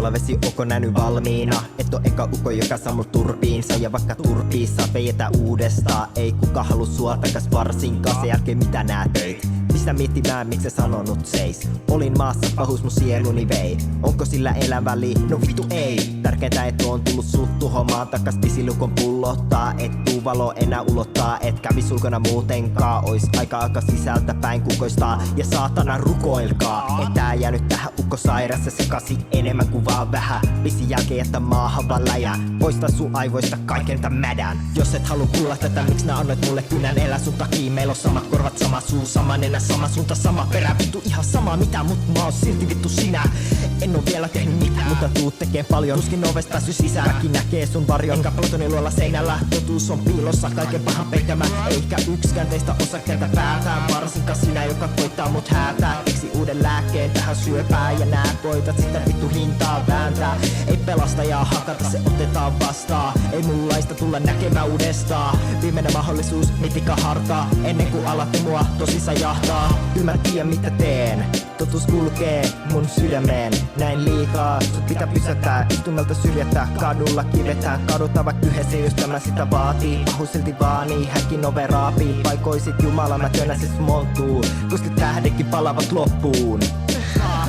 suolavesi onko nähnyt valmiina? Et oo eka uko joka saa mul turpiinsa. Ja vaikka turpiissa vejetä uudestaan. Ei kuka halu sua takas varsinkaan. Sen jälkeen mitä nää teit? Pistä miettimään miksi sä sanonut seis. Olin maassa pahuus mun sieluni vei. Onko sillä eläväli? No vitu ei. Tärkeintä et on tullut sut tuhomaan. Takas tisilukon pullottaa. Et tuu valo enää ulottaa. Et kävis ulkona muutenkaan. Ois aika sisältä päin kukoistaa. Ja saatana rukoilkaa. Et tää jäänyt tähän ukko sairassa sekasi enemmän kuin vaan vähän. Pisi jälkeen jättä maahan vaan läjä. Poista sun aivoista kaiken tän mädän. Jos et halua kuulla tätä miksi nää annoit mulle kynän elä sun takia. Meillä on samat korvat, sama suu, sama nenä, sama suunta, sama perä. Vittu ihan sama mitä, mut mä oon silti vittu sinä. En oo vielä tehnyt mitään, mutta tuut tekee paljon. Tuskin ovesta päässyt sisään, kaikki näkee sun varjon. Enkä pelotoni luolla seinällä, totuus on piilossa. Kaiken pahan peittämä, eikä yksikään teistä osaa kääntä päätään. Varsinkaan sinä, joka koittaa mut häätää. Keksi uuden lääkkeen tähän syöpään. Ja nää koitat sitä vittu hintaa vääntää. Ei pelastajaa hakata, se otetaan vastaan. Ei mullaista tulla näkemään uudestaan. Viimeinen mahdollisuus, mitika hartaa. Ennen kuin alatte mua tosissa jahtaa. Kyllä mä tiedän mitä teen. Totuus kulkee mun sydämeen. Näin liikaa, sut pitää pysäyttää. Istumelta syrjättää, kadulla kivetään. Kadutaan vaikka yhdessä, jos tämä sitä vaatii. Pahuus silti vaanii, häkin ove raapii. Paikoisit Jumala, mä työnnän se montuun. Koska tähdenkin palavat loppuun.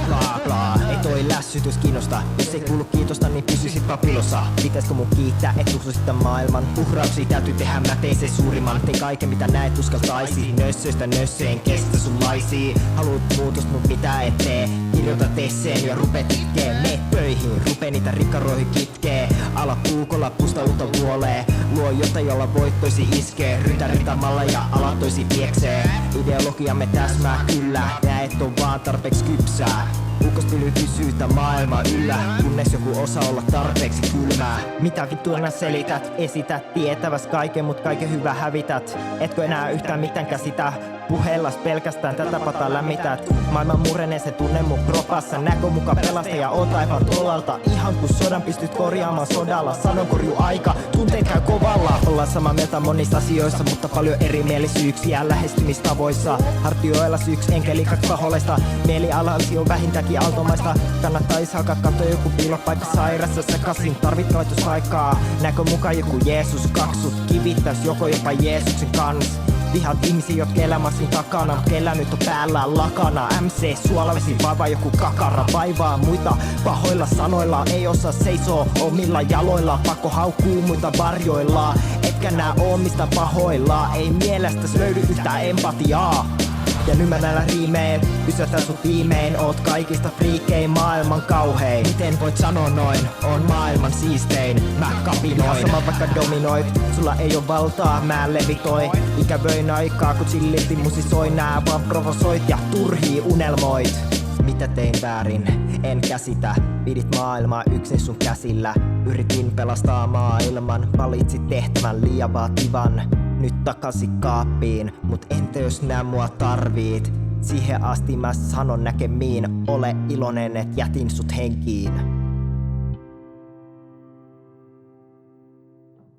Bla bla, ei toi lässytys kiinnosta. Jos ei kuulu kiitosta, niin pysyisit papilossa. Pitäisikö mun kiittää, et tuksuisit tän maailman? Uhrauksia täytyy tehdä, mä tein sen suurimman. Tein kaiken mitä näet uskaltaisi. Nössöistä nössöen kestä sun laisii. Haluut muutosta, mut mitä et tee. Kirjoita esseen ja rupee titkee. Mene töihin, rupee niitä rikkaroihin kitkee. Ala puukolla pusta uutta vuolee. Luo jotain jolla voittoisi iskee. Rytä rintamalla ja alatoisi pieksee. Ideologiamme täsmää kyllä. Nää et oo vaan tarpeeksi kypsää. Ukospily kysyy tää maailma yllä. Kunnes joku osaa olla tarpeeksi kylmää. Mitä vittua nää selität? Esität tietäväs kaiken mut kaiken hyvä hävität. Etkö enää yhtään mitään käsitä? Puheellas pelkästään tätä pataa lämmität. Maailman murenee se tunne mun kropassa. Näkö muka pelastaja on taivaan tolalta. Ihan kun sodan pystyt korjaamaan sodalla. Sanonkorju aika, tunteet käy kovalla. Ollaan samaa mieltä monissa asioissa, mutta paljon erimielisyyksiä lähestymistavoissa. Hartioilla syyks enkä liikaa pahollista. Mielialansi on vähintäänkin automaista. Kannattais alkaa katsoa joku piilopaikka sairassa sekaisin. Tarvit laitosaikaa. Näkö mukaan joku Jeesus kaksut. Kivittäis joko jopa Jeesuksen kans. Vihat ihmisiä, jotka elämäsin takana, mut kellä nyt on päällään lakana. MC suolavesi vaivaa joku kakara. Vaivaa muita pahoilla sanoilla. Ei osaa seisoo omilla jaloilla. Pakko haukkuu muita varjoilla. Etkä nää oo mistä pahoilla. Ei mielestäs löydy yhtään empatiaa. Ja nyt mä näillä riimeen pysäytän sut viimein. Oot kaikista friikein, maailman kauhein. Miten voit sanoa noin? On maailman siistein. Mä kapinoin. Ihan sama vaikka dominoit. Sulla ei oo valtaa, mä levitoi. Ikävöin aikaa kun chillisti musisoi. Nää vaan provosoit ja turhii unelmoit. Mitä tein väärin? En käsitä. Pidit maailmaa yksin sun käsillä. Yritin pelastaa maailman. Valitsit tehtävän liian vaativan. Nyt takasi kaappiin, mut entä jos nää mua tarvit? Siihen asti mä sanon näkemiin. Ole iloinen et jätin sut henkiin.